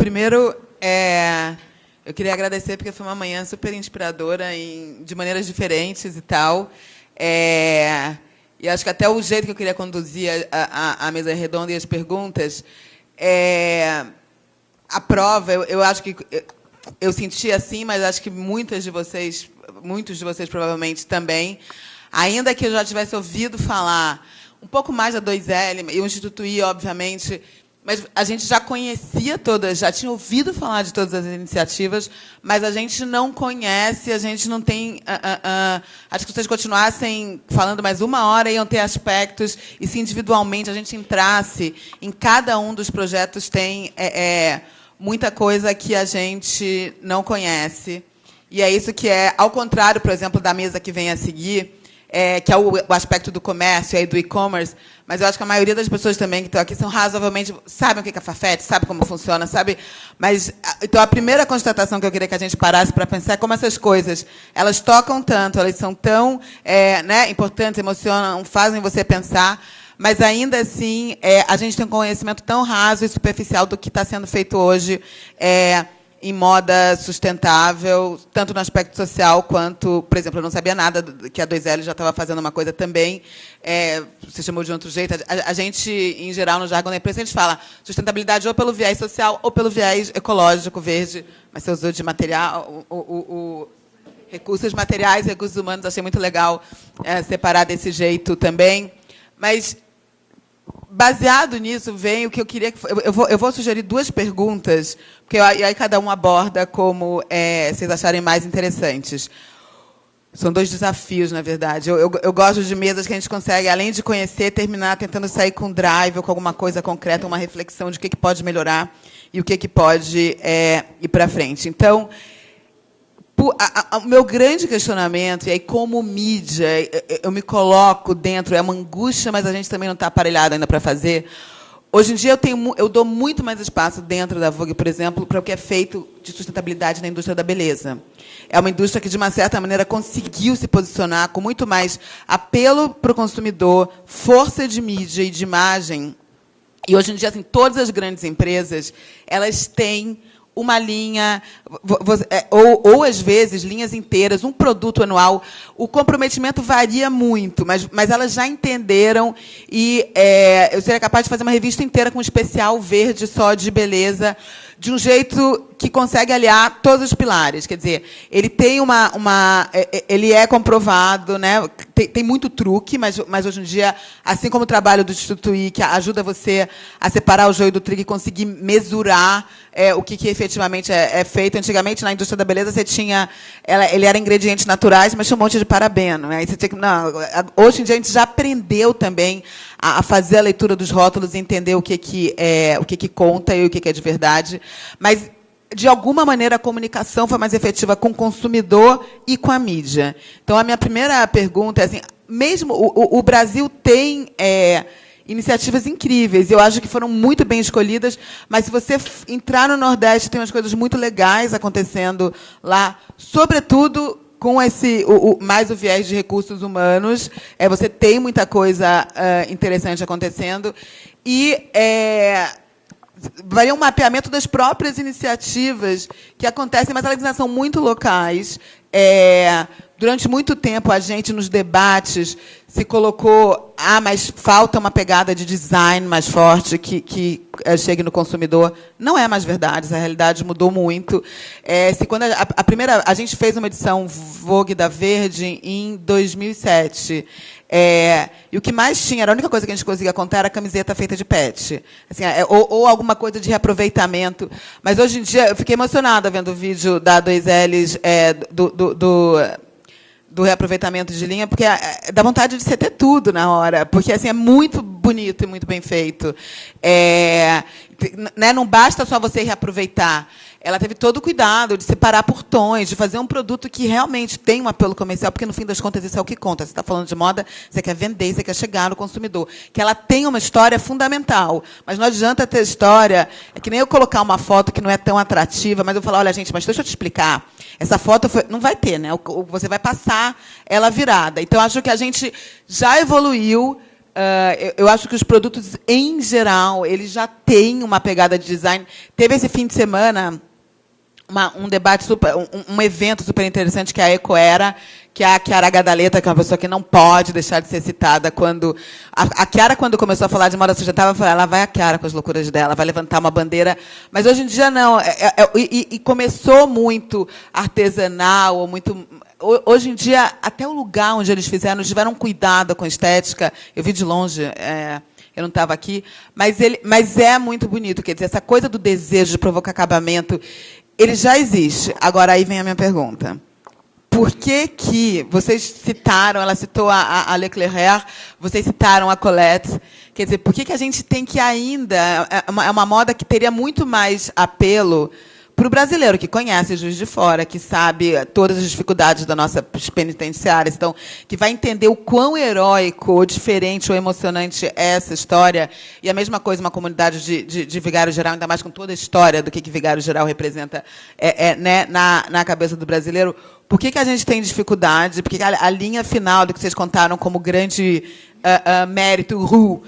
primeiro, eu queria agradecer, porque foi uma manhã super inspiradora, de maneiras diferentes e tal. E acho que até o jeito que eu queria conduzir a mesa redonda e as perguntas, a prova, eu acho que eu senti assim, mas acho que muitos de vocês provavelmente também, ainda que eu já tivesse ouvido falar um pouco mais da 2L, e o Instituto I, obviamente, mas a gente já conhecia todas, já tinha ouvido falar de todas as iniciativas, mas a gente não conhece, a gente não tem... acho que se vocês continuassem falando mais uma hora, iam ter aspectos, e se individualmente a gente entrasse em cada um dos projetos, tem muita coisa que a gente não conhece. E é isso que ao contrário, por exemplo, da mesa que vem a seguir, que é o aspecto do comércio e do e-commerce, mas eu acho que a maioria das pessoas também que estão aqui são razoavelmente... Sabem o que é a Farfetch, sabem como funciona, sabe? Mas, então, a primeira constatação que eu queria que a gente parasse para pensar é como essas coisas, elas tocam tanto, elas são tão importantes, emocionam, fazem você pensar, mas, ainda assim, a gente tem um conhecimento tão raso e superficial do que está sendo feito hoje em moda sustentável, tanto no aspecto social quanto, por exemplo, eu não sabia nada que a 2L já estava fazendo uma coisa também, você chamou de outro jeito, a gente, em geral, no jargão da imprensa, a gente fala sustentabilidade ou pelo viés social ou pelo viés ecológico, verde, mas você usou de material, recursos materiais, recursos humanos, achei muito legal separar desse jeito também, mas... Baseado nisso, vem o que eu queria... Eu vou sugerir duas perguntas, porque aí cada um aborda como vocês acharem mais interessantes. São dois desafios, na verdade. Eu gosto de mesas que a gente consegue, além de conhecer, terminar tentando sair com drive ou com alguma coisa concreta, uma reflexão de o que pode melhorar e o que pode ir para frente. Então, o meu grande questionamento, e aí como mídia, eu me coloco dentro, é uma angústia, mas a gente também não está aparelhado ainda para fazer. Hoje em dia, eu dou muito mais espaço dentro da Vogue, por exemplo, para o que é feito de sustentabilidade na indústria da beleza. É uma indústria que, de uma certa maneira, conseguiu se posicionar com muito mais apelo para o consumidor, força de mídia e de imagem. E, hoje em dia, assim, todas as grandes empresas, elas têm uma linha, ou às vezes, linhas inteiras, um produto anual. O comprometimento varia muito, mas elas já entenderam, e eu seria capaz de fazer uma revista inteira com um especial verde só de beleza, de um jeito que consegue aliar todos os pilares. Quer dizer, ele tem ele é comprovado, né? Tem muito truque, mas hoje em dia, assim como o trabalho do Instituto I, que ajuda você a separar o joio do trigo e conseguir mesurar o que efetivamente é feito. Antigamente, na indústria da beleza, você tinha... Ele era ingredientes naturais, mas tinha um monte de parabeno. Aí você tinha que, não, hoje em dia, a gente já aprendeu também a fazer a leitura dos rótulos e entender o que conta e o que é de verdade. Mas, de alguma maneira, a comunicação foi mais efetiva com o consumidor e com a mídia. Então, a minha primeira pergunta é assim, mesmo o Brasil tem iniciativas incríveis, eu acho que foram muito bem escolhidas, mas se você entrar no Nordeste, tem umas coisas muito legais acontecendo lá, sobretudo com mais o viés de recursos humanos, você tem muita coisa interessante acontecendo, e varia um mapeamento das próprias iniciativas que acontecem, mas elas são muito locais. Durante muito tempo, a gente, nos debates, se colocou, mas falta uma pegada de design mais forte que chegue no consumidor. Não é mais verdade, essa realidade mudou muito. Quando a gente fez uma edição Vogue da Verde em 2007. E o que mais tinha, a única coisa que a gente conseguia contar era a camiseta feita de pet. Assim, ou alguma coisa de reaproveitamento. Mas, hoje em dia, eu fiquei emocionada vendo o vídeo da 2Ls do reaproveitamento de linha, porque dá vontade de você ter tudo na hora, porque assim, é muito bonito e muito bem feito. Não basta só você reaproveitar. Ela teve todo o cuidado de separar por tons, de fazer um produto que realmente tem um apelo comercial, porque, no fim das contas, isso é o que conta. Você está falando de moda, você quer vender, você quer chegar no consumidor. Que ela tenha uma história fundamental. Mas não adianta ter história... É que nem eu colocar uma foto que não é tão atrativa, mas eu falar, olha, gente, mas deixa eu te explicar. Essa foto não vai ter, né? Você vai passar ela virada. Então, acho que a gente já evoluiu eu acho que os produtos, em geral, eles já têm uma pegada de design. Teve esse fim de semana um debate, um evento super interessante, que é a Ecoera, que é a Chiara Gadaleta, que é uma pessoa que não pode deixar de ser citada. Quando a Chiara, quando começou a falar de moda sustentável, eu falei, ela vai a Chiara com as loucuras dela, vai levantar uma bandeira. Mas, hoje em dia, não. E começou muito artesanal, ou muito... Hoje em dia, até o lugar onde eles fizeram, eles tiveram cuidado com a estética. Eu vi de longe, eu não estava aqui, mas é muito bonito. Quer dizer, essa coisa do desejo de provocar acabamento, ele já existe. Agora, aí vem a minha pergunta. Por que vocês citaram, ela citou a Leclerc, vocês citaram a Colette, quer dizer, por que a gente tem que ainda... É uma moda que teria muito mais apelo para o brasileiro, que conhece Juiz de Fora, que sabe todas as dificuldades da nossa penitenciária, então, que vai entender o quão heróico, ou diferente, ou emocionante é essa história. E a mesma coisa uma comunidade de Vigário Geral, ainda mais com toda a história do que Vigário Geral representa né, na cabeça do brasileiro. Por que a gente tem dificuldade? Porque a linha final do que vocês contaram como grande mérito,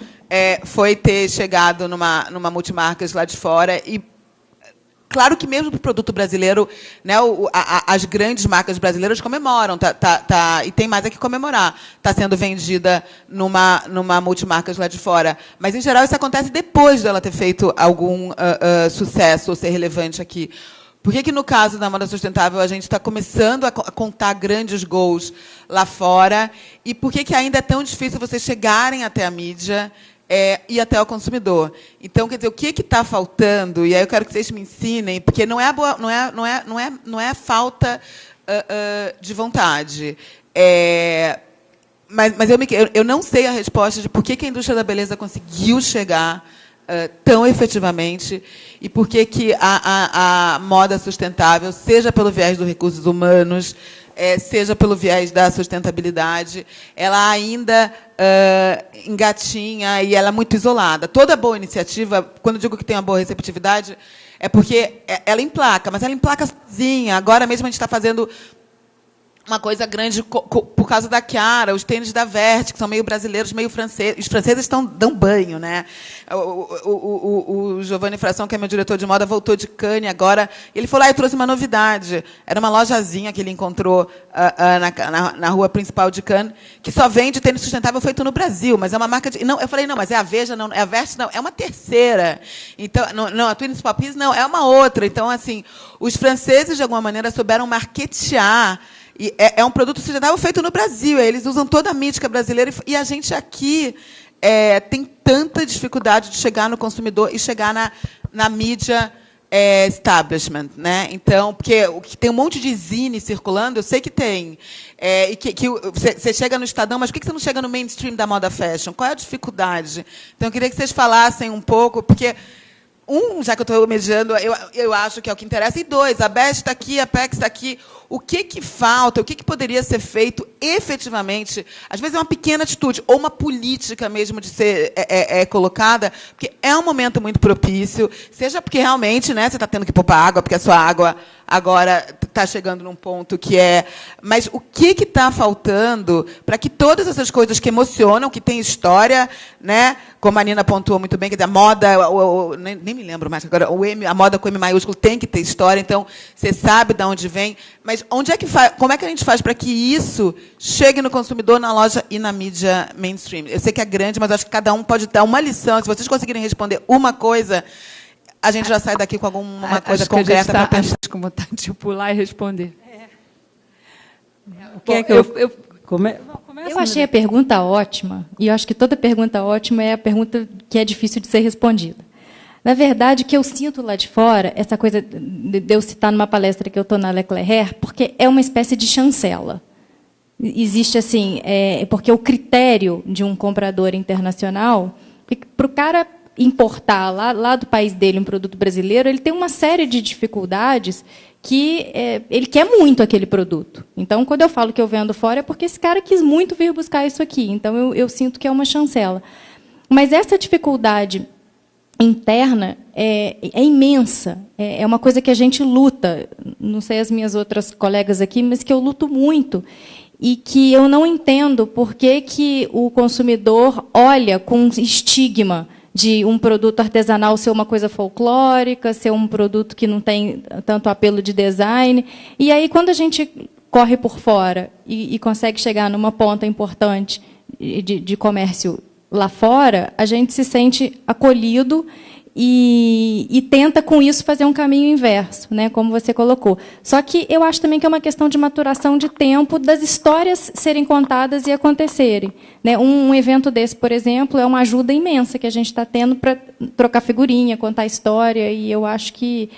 foi ter chegado numa multimarcas lá de fora. E claro que mesmo para o produto brasileiro, né, as grandes marcas brasileiras comemoram, e tem mais a que comemorar. Está sendo vendida numa multimarcas lá de fora. Mas, em geral, isso acontece depois dela ter feito algum sucesso ou ser relevante aqui. Por que, no caso da moda sustentável, a gente está começando a contar grandes gols lá fora? E por que ainda é tão difícil vocês chegarem até a mídia e até o consumidor? Então, quer dizer, o que está faltando? E aí eu quero que vocês me ensinem, porque não é falta de vontade. Mas eu não sei a resposta de por que a indústria da beleza conseguiu chegar tão efetivamente, e por que a moda sustentável, seja pelo viés dos recursos humanos, seja pelo viés da sustentabilidade, ela ainda engatinha e ela é muito isolada. Toda boa iniciativa, quando eu digo que tem uma boa receptividade, é porque ela emplaca, mas ela emplaca sozinha. Agora mesmo a gente está fazendo uma coisa grande por causa da Chiara, os tênis da Verte, que são meio brasileiros, meio franceses. Os franceses dão banho, né? O Giovanni Fração, que é meu diretor de moda, voltou de Cannes agora. Ele falou, eu trouxe uma novidade. Era uma lojazinha que ele encontrou na rua principal de Cannes, que só vende tênis sustentável feito no Brasil, mas é uma marca de... Não, eu falei, não, mas é a Veja, não, é a Verte, não, é uma terceira. Então, não, a Twins Poppies, não, é uma outra. Então, assim, os franceses, de alguma maneira, souberam marketear. E é um produto sustentável feito no Brasil. Eles usam toda a mítica brasileira. E a gente aqui tem tanta dificuldade de chegar no consumidor e chegar na mídia establishment. Né? Então, porque tem um monte de zine circulando, eu sei que tem. E que você chega no Estadão, mas por que você não chega no mainstream da moda fashion? Qual é a dificuldade? Então, eu queria que vocês falassem um pouco, porque... já que eu estou mediando, eu acho que é o que interessa. E dois, a BES está aqui, a PEX está aqui. O que falta? O que poderia ser feito efetivamente? Às vezes é uma pequena atitude, ou uma política mesmo de ser colocada, porque é um momento muito propício, seja porque realmente, né, você está tendo que poupar água, porque a sua água agora está chegando num ponto que é... Mas o que está faltando para que todas essas coisas que emocionam, que têm história, né, como a Nina pontuou muito bem, que a moda, nem me lembro mais, agora a moda com M maiúsculo tem que ter história, então você sabe de onde vem, mas como é que a gente faz para que isso chegue no consumidor, na loja e na mídia mainstream? Eu sei que é grande, mas acho que cada um pode dar uma lição. Se vocês conseguirem responder uma coisa, a gente já sai daqui com alguma coisa concreta para pensar. Com vontade de pular e responder. Eu achei a pergunta ótima, e eu acho que toda pergunta ótima é a pergunta que é difícil de ser respondida. Na verdade, o que eu sinto lá de fora, essa coisa de eu citar numa palestra que eu estou na Leclerc, porque é uma espécie de chancela. Existe assim, porque o critério de um comprador internacional, para o cara importar lá do país dele um produto brasileiro, ele tem uma série de dificuldades que ele quer muito aquele produto. Então, quando eu falo que eu vendo fora, é porque esse cara quis muito vir buscar isso aqui. Então, eu sinto que é uma chancela. Mas essa dificuldade interna é imensa. É uma coisa que a gente luta. Não sei as minhas outras colegas aqui, mas que eu luto muito. e que eu não entendo por que o consumidor olha com estigma de um produto artesanal ser uma coisa folclórica, ser um produto que não tem tanto apelo de design. E aí, quando a gente corre por fora e consegue chegar numa ponta importante de comércio lá fora, a gente se sente acolhido e tenta, com isso, fazer um caminho inverso, né, como você colocou. Só que eu acho também que é uma questão de maturação de tempo das histórias serem contadas e acontecerem. Né? Um evento desse, por exemplo, é uma ajuda imensa que a gente está tendo para trocar figurinha, contar história, e eu acho que,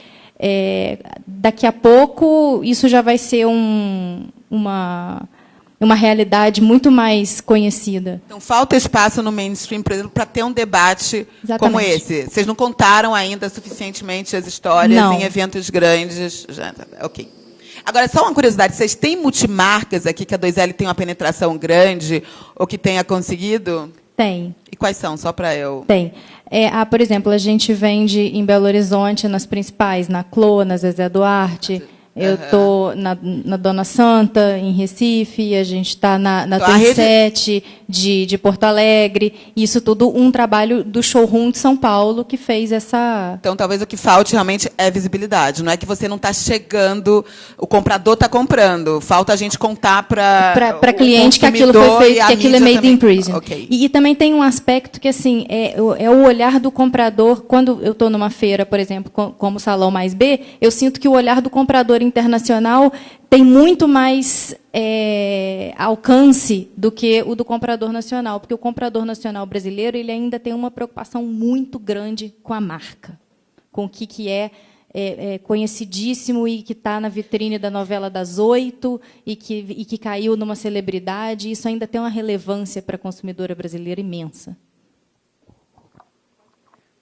daqui a pouco, isso já vai ser uma realidade muito mais conhecida. Então, falta espaço no mainstream, por exemplo, para ter um debate como esse. Vocês não contaram ainda suficientemente as histórias em eventos grandes. Já, ok. Agora, só uma curiosidade. Vocês têm multimarcas aqui que a 2L tem uma penetração grande ou que tenha conseguido? Tem. E quais são? Só para eu... Tem. Por exemplo, a gente vende em Belo Horizonte, nas principais, na Clô, na Zezé Duarte... Eu estou na Dona Santa, em Recife, a gente está na T7 de Porto Alegre. Isso tudo um trabalho do showroom de São Paulo que fez essa... Então, talvez o que falte realmente é visibilidade. Não é que você não está chegando, o comprador está comprando. Falta a gente contar para cliente que aquilo foi feito, que aquilo é made in prison. Okay. E também tem um aspecto que assim é o olhar do comprador. Quando eu estou numa feira, por exemplo, como o Salão Mais B, eu sinto que o olhar do comprador internacional tem muito mais alcance do que o do comprador nacional, porque o comprador nacional brasileiro ele ainda tem uma preocupação muito grande com a marca, com o que é conhecidíssimo e que está na vitrine da novela das 8 e que caiu numa celebridade. Isso ainda tem uma relevância para a consumidora brasileira imensa.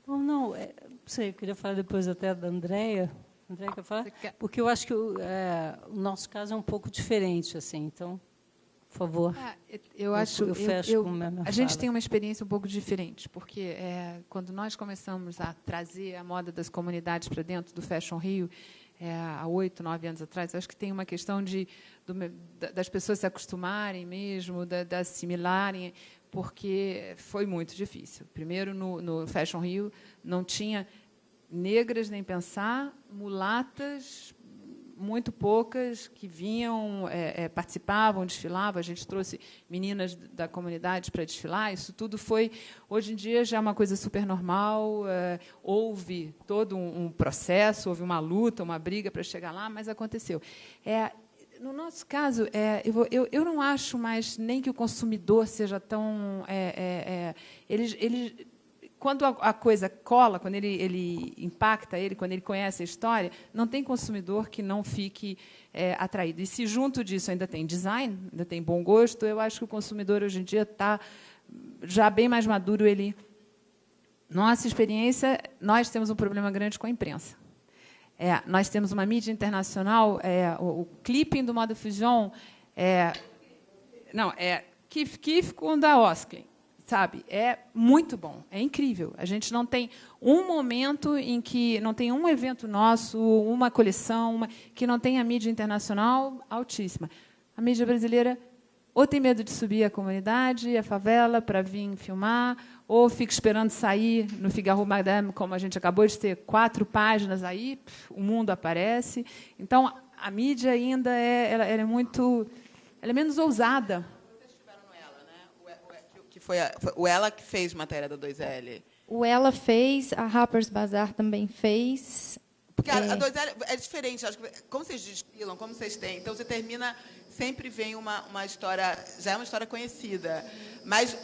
Não sei, eu queria falar depois até da Andréia. Andréia, quer falar? Porque eu acho que o nosso caso é um pouco diferente, assim. Então, por favor. Eu fecho com a minha A gente tem uma experiência um pouco diferente, porque quando nós começamos a trazer a moda das comunidades para dentro do Fashion Rio, há 8, 9 anos atrás, acho que tem uma questão das pessoas se acostumarem mesmo, de assimilarem, porque foi muito difícil. Primeiro, no Fashion Rio, não tinha negras nem pensar, mulatas, muito poucas, que vinham, participavam, desfilavam. A gente trouxe meninas da comunidade para desfilar. Isso tudo foi, hoje em dia, já é uma coisa super normal. Houve todo um processo, houve uma luta, uma briga para chegar lá, mas aconteceu. No nosso caso, eu não acho mais nem que o consumidor seja tão... Quando a coisa cola, quando ele impacta ele, quando ele conhece a história, não tem consumidor que não fique atraído. E se junto disso ainda tem design, ainda tem bom gosto, eu acho que o consumidor hoje em dia está já bem mais maduro. Nossa experiência, nós temos um problema grande com a imprensa. Nós temos uma mídia internacional, o clipping do Moda Fusion Kif com da Osklin. Sabe, é muito bom, é incrível. A gente não tem um momento em que não tem um evento nosso, uma coleção, que não tenha mídia internacional altíssima. A mídia brasileira ou tem medo de subir a comunidade, a favela, para vir filmar, ou fica esperando sair no Figaro Madame, como a gente acabou de ter 4 páginas aí, o mundo aparece. Então, a mídia ainda ela é menos ousada. Foi o Ela que fez matéria da 2L. O Ela fez, a Harper's Bazaar também fez. Porque a 2L é diferente. Acho que, como vocês desfilam, como vocês têm, então você termina, sempre vem uma história, já é uma história conhecida. Mas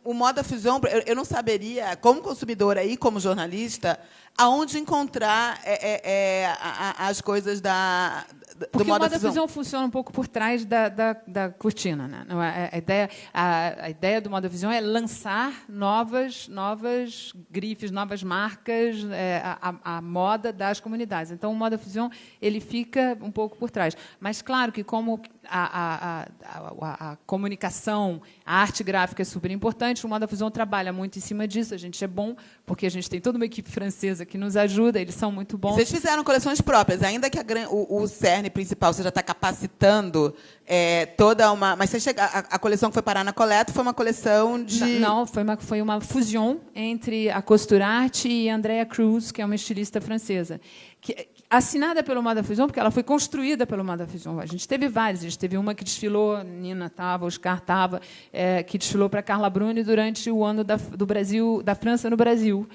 o Moda Fusion, eu não saberia, como consumidora e como jornalista, aonde encontrar as coisas do Porque Moda o Moda Fusion funciona um pouco por trás da cortina. Né? A ideia do Moda Fusion é lançar novas grifes, novas marcas, a moda das comunidades. Então, o Moda Fusion ele fica um pouco por trás. Mas, claro que, como a comunicação, a arte gráfica é super importante, o Moda Fusion trabalha muito em cima disso. A gente é bom, porque a gente tem toda uma equipe francesa que nos ajuda, eles são muito bons. Vocês fizeram coleções próprias, ainda que o cerne design principal, você já está capacitando toda uma... Mas a coleção que foi parar na Colette foi uma coleção de... Não, foi uma fusão entre a Costurarte e a Andrea Cruz, que é uma estilista francesa, assinada pelo Moda Fusion, porque ela foi construída pelo Moda Fusion. A gente teve várias. A gente teve uma que desfilou, Nina estava, Oscar estava, que desfilou para Carla Bruni durante o ano do Brasil, da França no Brasil.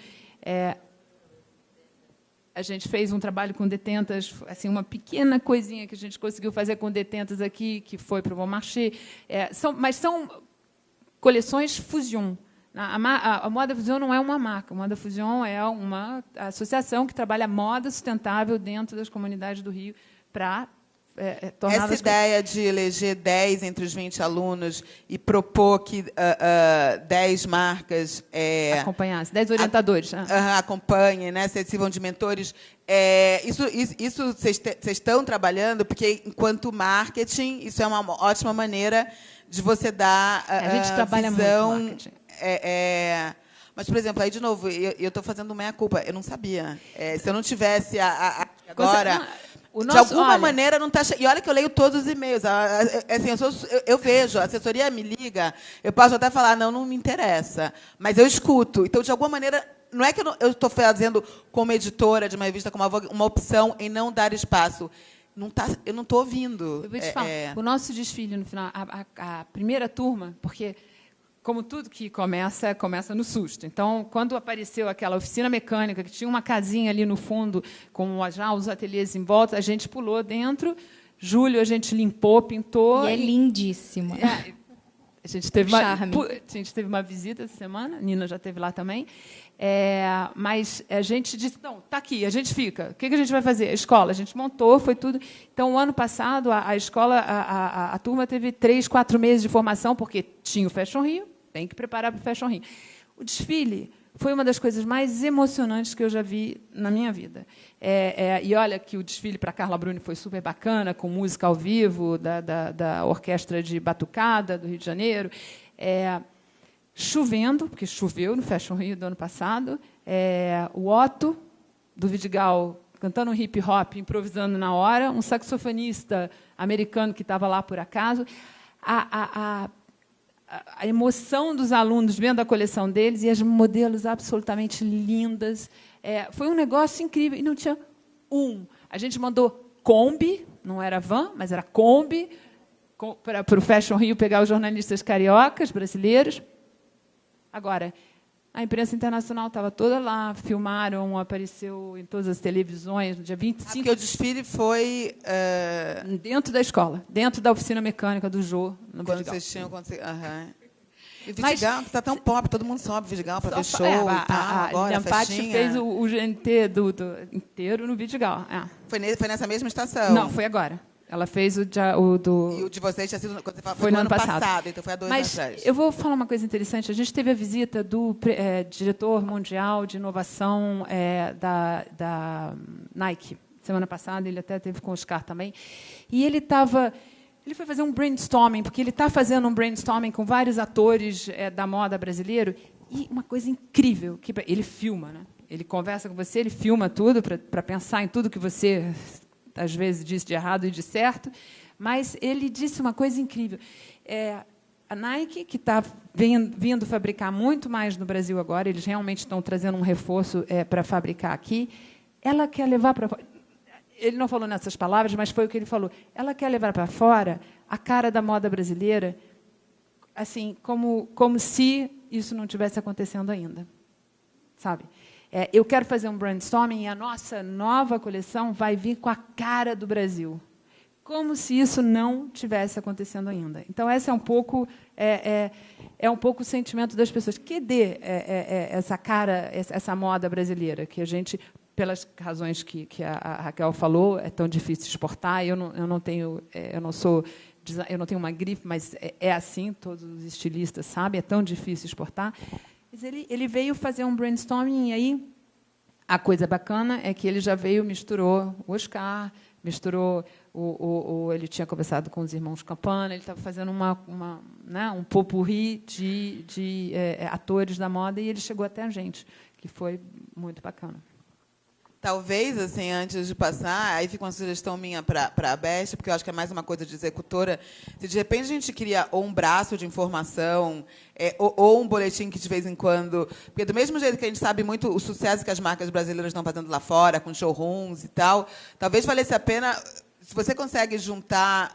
A gente fez um trabalho com detentas, assim, uma pequena coisinha que a gente conseguiu fazer com detentas aqui, que foi para o Bon Marché. Mas são coleções fusion. A Moda Fusion não é uma marca. A Moda Fusion é uma associação que trabalha moda sustentável dentro das comunidades do Rio para torná-las... Essa ideia de eleger 10 entre os 20 alunos e propor que 10 marcas... acompanhassem, 10 orientadores. Acompanhem, né, se sirvam de mentores. Isso vocês estão trabalhando, porque, enquanto marketing, isso é uma ótima maneira de você dar a gente trabalha visão... muito marketing. Mas, por exemplo, aí, de novo, eu estou fazendo meia-culpa. Eu não sabia. Se eu não tivesse agora... de alguma maneira, não está... E olha que eu leio todos os e-mails. Assim, eu vejo, a assessoria me liga, eu posso até falar, não me interessa, mas eu escuto. Então, de alguma maneira, não é que eu estou fazendo, como editora de uma revista como a Vogue, uma opção em não dar espaço. Eu não estou ouvindo. Eu vou te falar, o nosso desfile, no final, a primeira turma, porque... Como tudo que começa no susto. Então, quando apareceu aquela oficina mecânica, que tinha uma casinha ali no fundo, com já os ateliês em volta, a gente pulou dentro. Julho, a gente limpou, pintou. E é lindíssima. A gente teve uma visita essa semana, a Nina já esteve lá também. Mas a gente disse, não, está aqui, a gente fica. O que a gente vai fazer? A escola, a gente montou, foi tudo. Então, o ano passado, a escola, a turma teve 3, 4 meses de formação, porque tinha o Fashion Rio, tem que preparar para o Fashion Rio. O desfile foi uma das coisas mais emocionantes que eu já vi na minha vida. E olha que o desfile para Carla Bruni foi super bacana, com música ao vivo, da Orquestra de Batucada, do Rio de Janeiro. Chovendo, porque choveu no Fashion Rio do ano passado. O Otto, do Vidigal, cantando um hip-hop, improvisando na hora. Um saxofonista americano que estava lá por acaso. A emoção dos alunos vendo a coleção deles e as modelos absolutamente lindas. Foi um negócio incrível. E não tinha um. A gente mandou Kombi, não era van, mas era Kombi, para o Fashion Rio pegar os jornalistas cariocas, brasileiros. Agora, a imprensa internacional estava toda lá, filmaram, apareceu em todas as televisões, no dia 25. Porque o desfile foi... dentro da escola, dentro da oficina mecânica do Jô, no Quando Vidigal. vocês tinham... E Vidigal, está tão pop, todo mundo sobe Vidigal para ver show e tal. Agora, a Paty fez o GNT inteiro no Vidigal. Foi nessa mesma estação? Não, foi agora. Ela fez o do... E o de vocês tinha sido... Quando você fala, foi no ano passado. Então foi há 2 anos atrás. Eu vou falar uma coisa interessante. A gente teve a visita do diretor mundial de inovação da Nike. Semana passada, ele até teve com o Oscar também. E ele foi fazer um brainstorming, porque ele está fazendo um brainstorming com vários atores da moda brasileiro. E uma coisa incrível, que ele filma, né? Ele conversa com você, ele filma tudo para pensar em tudo que você... às vezes disse de errado e de certo, mas ele disse uma coisa incrível. A Nike, que está vindo fabricar muito mais no Brasil agora, eles realmente estão trazendo um reforço para fabricar aqui, ela quer levar para fora... Ele não falou nessas palavras, mas foi o que ele falou. Ela quer levar para fora a cara da moda brasileira, assim, como se isso não estivesse acontecendo ainda. Sabe? Eu quero fazer um brainstorming e a nossa nova coleção vai vir com a cara do Brasil, como se isso não tivesse acontecendo ainda. Então, esse é um pouco o sentimento das pessoas. Cadê essa cara, essa moda brasileira que a gente, pelas razões que a Raquel falou, é tão difícil exportar. Eu não tenho uma grife, mas é assim. Todos os estilistas sabem, é tão difícil exportar. Mas ele veio fazer um brainstorming e aí a coisa bacana é que ele já misturou o Oscar, misturou ele tinha conversado com os irmãos Campana, ele estava fazendo um pot-pourri de atores da moda e ele chegou até a gente, que foi muito bacana. Talvez, assim, antes de passar, aí fica uma sugestão minha para a Best, porque eu acho que é mais uma coisa de executora. Se de repente a gente cria ou um braço de informação, ou um boletim que de vez em quando. Porque do mesmo jeito que a gente sabe muito o sucesso que as marcas brasileiras estão fazendo lá fora, com showrooms e tal, talvez valesse a pena. Se você consegue juntar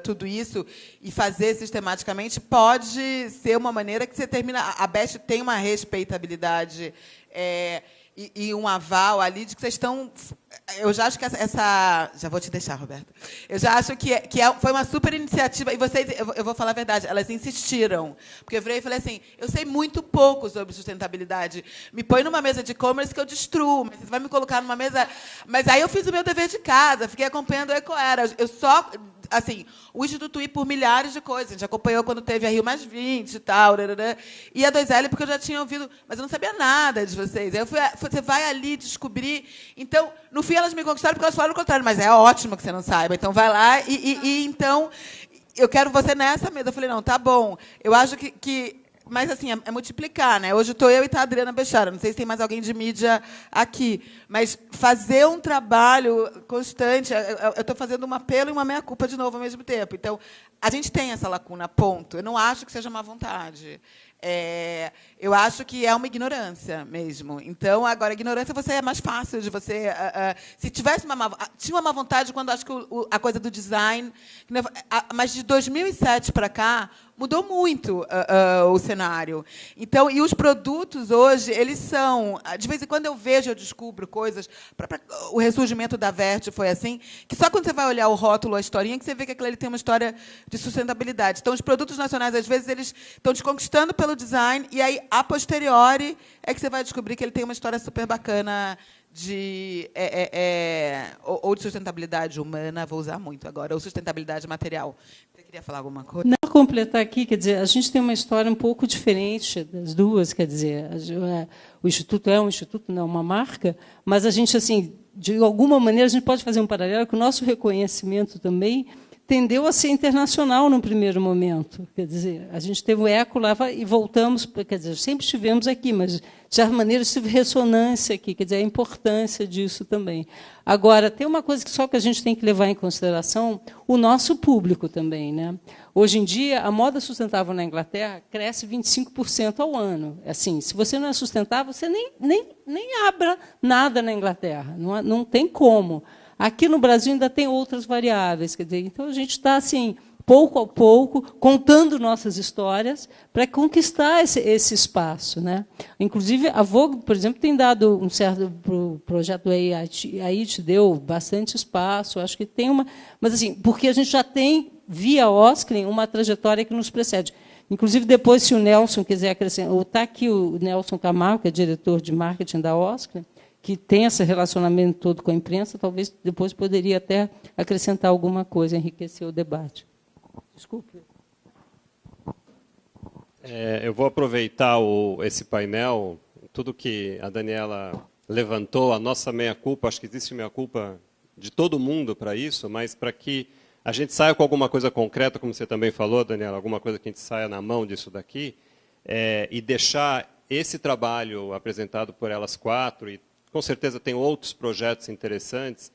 tudo isso e fazer sistematicamente, pode ser uma maneira que você termina. A Best tem uma respeitabilidade. E um aval ali de que vocês estão... Eu já acho que essa... Já vou te deixar, Roberta. Eu já acho que foi uma super iniciativa. E vocês, eu vou falar a verdade, elas insistiram. Porque eu virei e falei assim, eu sei muito pouco sobre sustentabilidade. Me põe numa mesa de e-commerce que eu destruo. Mas você vai me colocar numa mesa... Mas aí eu fiz o meu dever de casa, fiquei acompanhando o Ecoera. Eu só... Assim, o Instituto I por milhares de coisas. A gente acompanhou quando teve a Rio+20 e tal. E a 2L, porque eu já tinha ouvido... Mas eu não sabia nada de vocês. Aí você vai ali descobrir... Então, no fim, elas me conquistaram porque elas falaram o contrário. Mas é ótimo que você não saiba. Então, vai lá então... Eu quero você nessa mesa. Eu falei, não, tá bom. Eu acho que mas, assim, é multiplicar, né? Hoje estou eu e está a Adriana Bechara. Não sei se tem mais alguém de mídia aqui. Mas fazer um trabalho constante... Eu estou fazendo um apelo e uma meia-culpa de novo ao mesmo tempo. Então, a gente tem essa lacuna, ponto. Eu não acho que seja má vontade. Eu acho que é uma ignorância mesmo. Então, agora, a ignorância é mais fácil de você... se tivesse tinha uma má vontade quando acho que a coisa do design... Mas de 2007 para cá, mudou muito o cenário. Então, e os produtos hoje, eles são... De vez em quando eu vejo, eu descubro coisas... O ressurgimento da Verte foi assim, que só quando você vai olhar o rótulo, a historinha, que você vê que aquilo ali tem uma história de sustentabilidade. Então, os produtos nacionais, às vezes, eles estão desconquistando pelo design, e aí, a posteriori, é que você vai descobrir que ele tem uma história super bacana ou de sustentabilidade humana, vou usar muito agora, ou sustentabilidade material. Você queria falar alguma coisa? Não, completar aqui, quer dizer, a gente tem uma história um pouco diferente das duas, quer dizer, o Instituto é um instituto, não uma marca, mas a gente, assim, de alguma maneira, a gente pode fazer um paralelo que o nosso reconhecimento também tendeu a ser internacional no primeiro momento. Quer dizer, a gente teve o eco lá e voltamos, quer dizer, sempre estivemos aqui, mas, de certa maneira, teve ressonância aqui, quer dizer, a importância disso também. Agora, tem uma coisa que só que a gente tem que levar em consideração, o nosso público também, né? Hoje em dia, a moda sustentável na Inglaterra cresce 25% ao ano. Assim, se você não é sustentável, você nem abra nada na Inglaterra, não tem como. Aqui no Brasil ainda tem outras variáveis, quer dizer, então a gente está assim, pouco a pouco, contando nossas histórias para conquistar esse espaço, né? Inclusive a Vogue, por exemplo, tem dado um certo projeto aí te deu bastante espaço, acho que tem uma, mas assim, porque a gente já tem via Osklin uma trajetória que nos precede. Inclusive, depois, se o Nelson quiser acrescentar, ou está aqui o Nelson Camargo, que é diretor de marketing da Osklin, que tem esse relacionamento todo com a imprensa, talvez depois poderia até acrescentar alguma coisa, enriquecer o debate. Desculpe. Eu vou aproveitar esse painel, tudo que a Daniela levantou, a nossa meia-culpa, acho que existe meia-culpa de todo mundo para isso, mas para que a gente saia com alguma coisa concreta, como você também falou, Daniela, alguma coisa que a gente saia na mão disso daqui, e deixar esse trabalho apresentado por elas quatro, e com certeza tem outros projetos interessantes,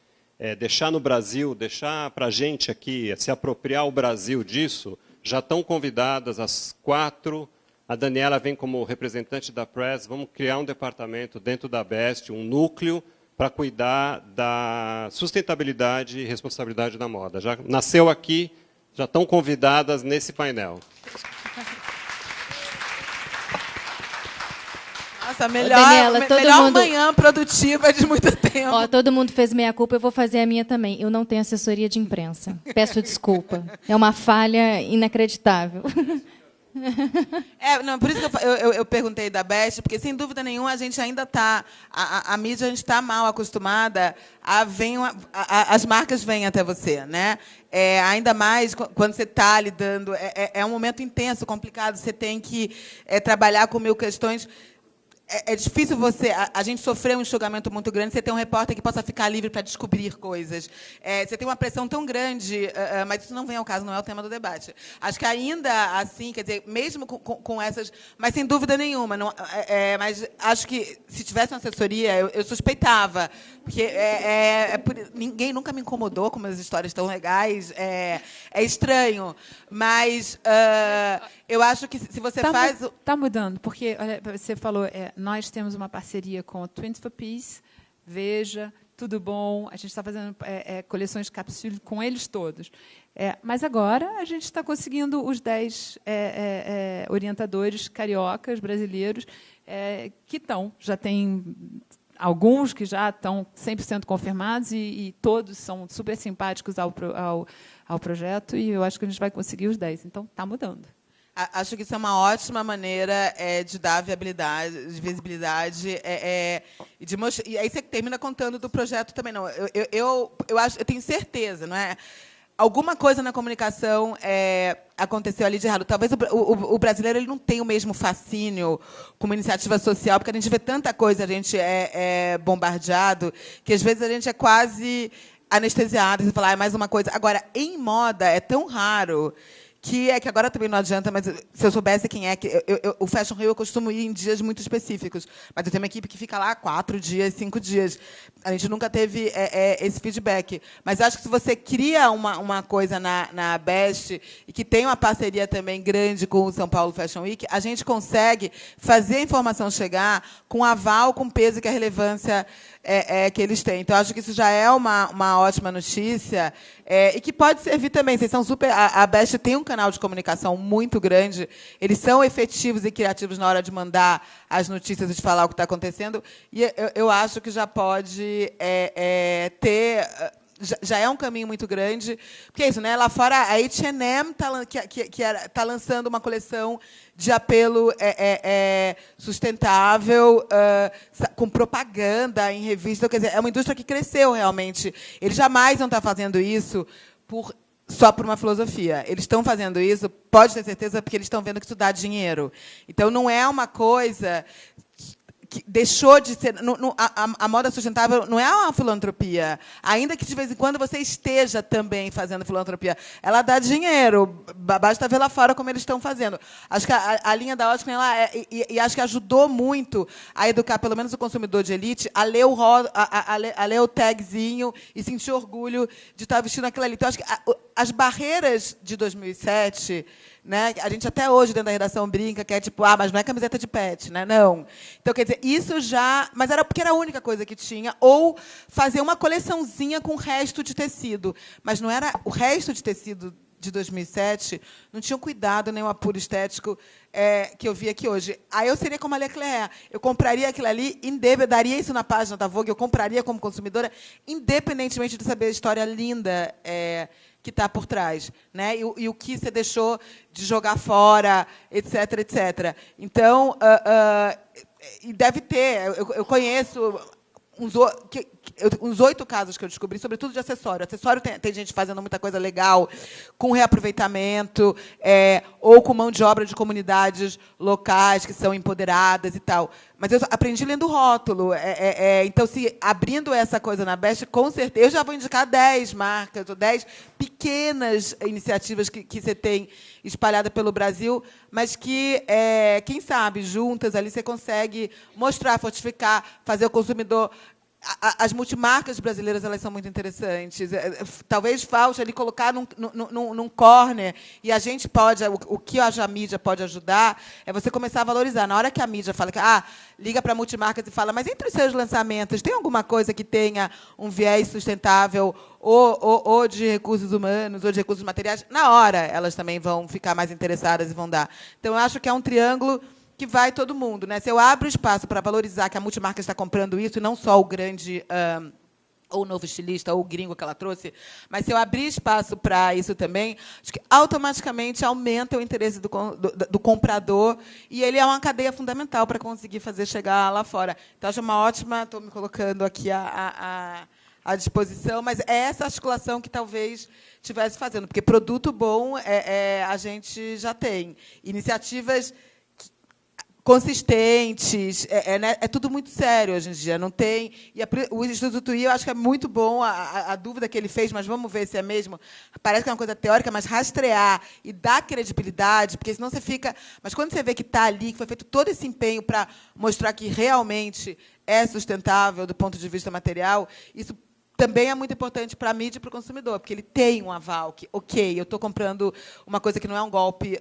deixar no Brasil, deixar para a gente aqui, se apropriar o Brasil disso. Já estão convidadas as quatro, a Daniela vem como representante da Press, vamos criar um departamento dentro da Best, um núcleo para cuidar da sustentabilidade e responsabilidade da moda. Já nasceu aqui, já estão convidadas nesse painel. Nossa, melhor manhã produtiva de muito tempo. Ó, todo mundo fez meia-culpa, eu vou fazer a minha também. Eu não tenho assessoria de imprensa. Peço desculpa. É uma falha inacreditável. Não, por isso que eu perguntei da Best, porque, sem dúvida nenhuma, a gente ainda está... A mídia, a gente está mal acostumada as marcas vêm até você, né? Ainda mais quando você está lidando... É um momento intenso, complicado, você tem que trabalhar com 1000 questões... é difícil a gente sofrer um enxugamento muito grande, você ter um repórter que possa ficar livre para descobrir coisas. Você tem uma pressão tão grande, mas isso não vem ao caso, não é o tema do debate. Acho que ainda assim, quer dizer, mesmo com essas... Mas, sem dúvida nenhuma, mas acho que, se tivesse uma assessoria, eu suspeitava, porque ninguém nunca me incomodou com umas histórias tão legais. É estranho, mas eu acho que, se você faz... Está mudando, porque olha, você falou, nós temos uma parceria com o Twins for Peace, Veja, Tudo Bom, a gente está fazendo coleções de capsule com eles todos. Mas agora a gente está conseguindo os 10 orientadores cariocas, brasileiros, que já tem alguns que já estão 100% confirmados e todos são super simpáticos ao projeto, e eu acho que a gente vai conseguir os 10. Então, está mudando. Acho que isso é uma ótima maneira de dar viabilidade, de visibilidade, e de mostrar. E aí você termina contando do projeto também. Não, eu tenho certeza, não é? Alguma coisa na comunicação aconteceu ali de errado. Talvez o brasileiro ele não tenha o mesmo fascínio com uma iniciativa social, porque a gente vê tanta coisa, a gente é bombardeado, que às vezes a gente é quase anestesiado. Você fala, é mais uma coisa. Agora, em moda, é tão raro que agora também não adianta, mas se eu soubesse quem é... o Fashion Rio eu costumo ir em dias muito específicos, mas eu tenho uma equipe que fica lá 4 dias, 5 dias. A gente nunca teve esse feedback. Mas acho que, se você cria uma coisa na Best, e que tem uma parceria também grande com o São Paulo Fashion Week, a gente consegue fazer a informação chegar com aval, com peso, que a relevância que eles têm. Então, acho que isso já é uma ótima notícia, e que pode servir também. Vocês são super... A Best tem um canal de comunicação muito grande, eles são efetivos e criativos na hora de mandar as notícias e de falar o que está acontecendo, e eu acho que já pode ter... Já é um caminho muito grande, porque é isso, né? Lá fora, a H&M está lançando uma coleção de apelo sustentável, com propaganda em revista. Quer dizer, é uma indústria que cresceu realmente. Eles jamais vão estar fazendo isso só por uma filosofia. Eles estão fazendo isso, pode ter certeza, porque eles estão vendo que isso dá dinheiro. Então, não é uma coisa que deixou de ser... A moda sustentável não é uma filantropia, ainda que, de vez em quando, você esteja também fazendo filantropia. Ela dá dinheiro, basta ver lá fora como eles estão fazendo. Acho que a linha da Ótica, e acho que ajudou muito a educar, pelo menos, o consumidor de elite a ler o tagzinho e sentir orgulho de estar vestindo aquilo ali. Então, acho que as barreiras de 2007... Né? A gente até hoje, dentro da redação, brinca que é tipo, mas não é camiseta de pet, né? Não. Então, quer dizer, isso já... Mas era porque era a única coisa que tinha. Ou fazer uma coleçãozinha com o resto de tecido. Mas não era... O resto de tecido de 2007 não tinha um cuidado, nem um apuro estético que eu vi aqui hoje. Aí eu seria como a Leclerc. Eu compraria aquilo ali, daria isso na página da Vogue, eu compraria como consumidora, independentemente de saber a história linda que está por trás, né? E o que você deixou de jogar fora, etc., etc. Então, e deve ter... Eu conheço uns 8 casos que eu descobri, sobretudo de acessório. Acessório tem gente fazendo muita coisa legal, com reaproveitamento, ou com mão de obra de comunidades locais que são empoderadas e tal. Mas eu aprendi lendo rótulo. Então, se abrindo essa coisa na Best, com certeza... Eu já vou indicar 10 marcas, ou 10 pequenas iniciativas que você tem espalhada pelo Brasil, mas que, quem sabe, juntas ali você consegue mostrar, fortificar, fazer o consumidor... As multimarcas brasileiras, elas são muito interessantes. Talvez falte ali colocar num corner, e a gente pode... O que a mídia pode ajudar é você começar a valorizar. Na hora que a mídia fala que liga para multimarcas e fala, mas entre os seus lançamentos, tem alguma coisa que tenha um viés sustentável, ou de recursos humanos, ou de recursos materiais? Na hora, elas também vão ficar mais interessadas e vão dar. Então, eu acho que é um triângulo que vai todo mundo, né? Se eu abro espaço para valorizar que a multimarca está comprando isso, e não só o grande ou o novo estilista, ou o gringo que ela trouxe, mas se eu abrir espaço para isso também, acho que automaticamente aumenta o interesse do comprador, e ele é uma cadeia fundamental para conseguir fazer chegar lá fora. Então, acho uma ótima... Estou me colocando aqui à disposição, mas é essa articulação que talvez estivesse fazendo, porque produto bom a gente já tem. Iniciativas consistentes, né, é tudo muito sério hoje em dia, não tem. E o Instituto I, eu acho que é muito bom a dúvida que ele fez, mas vamos ver se é mesmo. Parece que é uma coisa teórica, mas rastrear e dar credibilidade, porque senão você fica. Mas quando você vê que está ali, que foi feito todo esse empenho para mostrar que realmente é sustentável do ponto de vista material, isso também é muito importante para a mídia e para o consumidor, porque ele tem um aval que, ok, eu estou comprando uma coisa que não é um golpe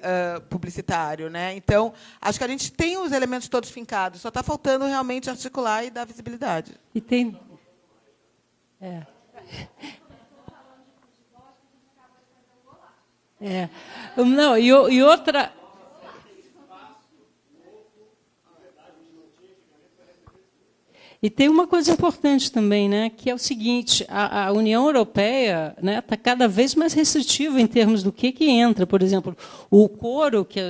publicitário, né? Então, acho que a gente tem os elementos todos fincados, só está faltando realmente articular e dar visibilidade. E tem... Não, e outra... E tem uma coisa importante também, né, que é o seguinte: a União Europeia, né, está cada vez mais restritiva em termos do que entra. Por exemplo, o couro que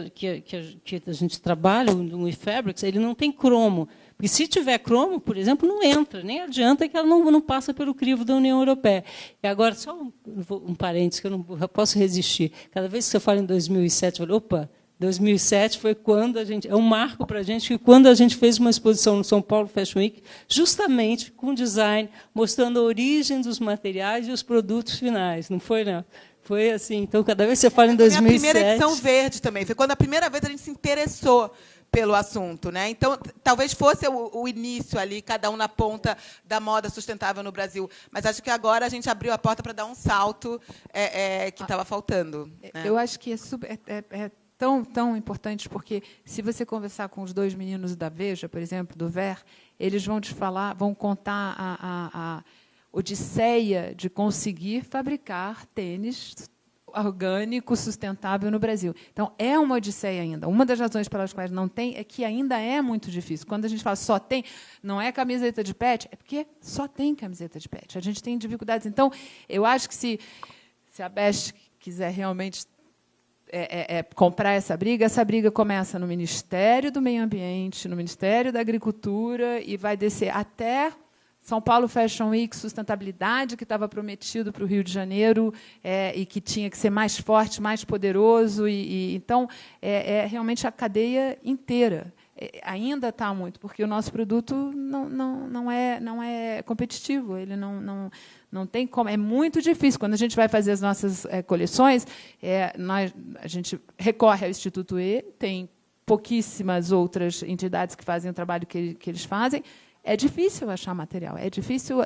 a gente trabalha, no eFabrics, ele não tem cromo. Porque se tiver cromo, por exemplo, não entra, nem adianta que ela não passa pelo crivo da União Europeia. E agora, só um parênteses, que eu não posso resistir. Cada vez que você fala em 2007, eu falo, opa, 2007 foi quando a gente... É um marco para a gente, que quando a gente fez uma exposição no São Paulo Fashion Week, justamente com design, mostrando a origem dos materiais e os produtos finais. Não foi, não? Foi assim. Então, cada vez que você fala em 2007... A primeira edição verde também. Foi quando a primeira vez a gente se interessou pelo assunto, né? Então, talvez fosse o início ali, cada um na ponta da moda sustentável no Brasil. Mas acho que agora a gente abriu a porta para dar um salto que estava faltando. Né? Eu acho que é tão importante, porque se você conversar com os dois meninos da Veja, por exemplo, do Ver, eles vão te falar, vão contar a odisseia de conseguir fabricar tênis orgânico, sustentável no Brasil. Então, é uma odisseia ainda. Uma das razões pelas quais não tem é que ainda é muito difícil. Quando a gente fala só tem, não é camiseta de pet, é porque só tem camiseta de pet. A gente tem dificuldades. Então, eu acho que se a Best quiser realmente comprar essa briga começa no Ministério do Meio Ambiente, no Ministério da Agricultura e vai descer até São Paulo Fashion Week, sustentabilidade, que estava prometido para o Rio de Janeiro e que tinha que ser mais forte, mais poderoso. Então, realmente a cadeia inteira. Ainda está muito, porque o nosso produto não é competitivo. Ele não tem como. É muito difícil. Quando a gente vai fazer as nossas coleções, a gente recorre ao Instituto E, tem pouquíssimas outras entidades que fazem o trabalho que eles fazem. É difícil achar material, é difícil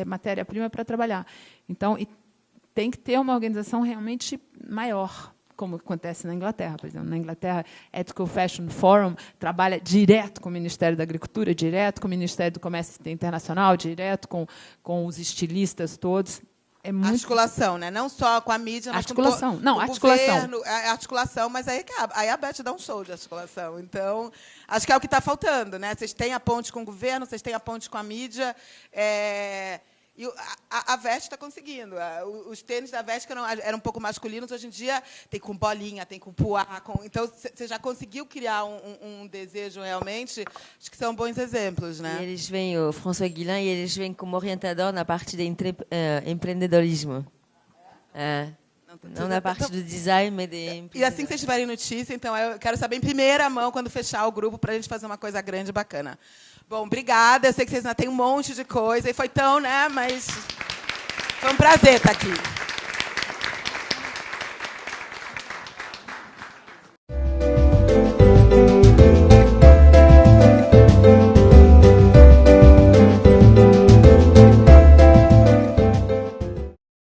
matéria-prima para trabalhar. Então, tem que ter uma organização realmente maior, como acontece na Inglaterra, por exemplo. Na Inglaterra, Ethical Fashion Forum trabalha direto com o Ministério da Agricultura, direto com o Ministério do Comércio Internacional, direto com os estilistas todos. É muito... Articulação, né? Não só com a mídia, mas articulação. com articulação. Governo. Articulação, mas aí a Beth dá um show de articulação. Então, acho que é o que está faltando, né? Vocês têm a ponte com o governo, vocês têm a ponte com a mídia. E a Veste está conseguindo. Os tênis da Veste eram um pouco masculinos, hoje em dia tem com bolinha, tem com poá. Então, você já conseguiu criar um desejo realmente. Acho que são bons exemplos, né? E eles vêm, o François Guillain, e eles vêm como orientador na parte de empreendedorismo. Não na parte do design, mas de... E assim que vocês tiverem notícia, então eu quero saber em primeira mão, quando fechar o grupo, para a gente fazer uma coisa grande e bacana. Bom, obrigada. Eu sei que vocês ainda têm um monte de coisa. E foi tão, né? Mas foi um prazer estar aqui.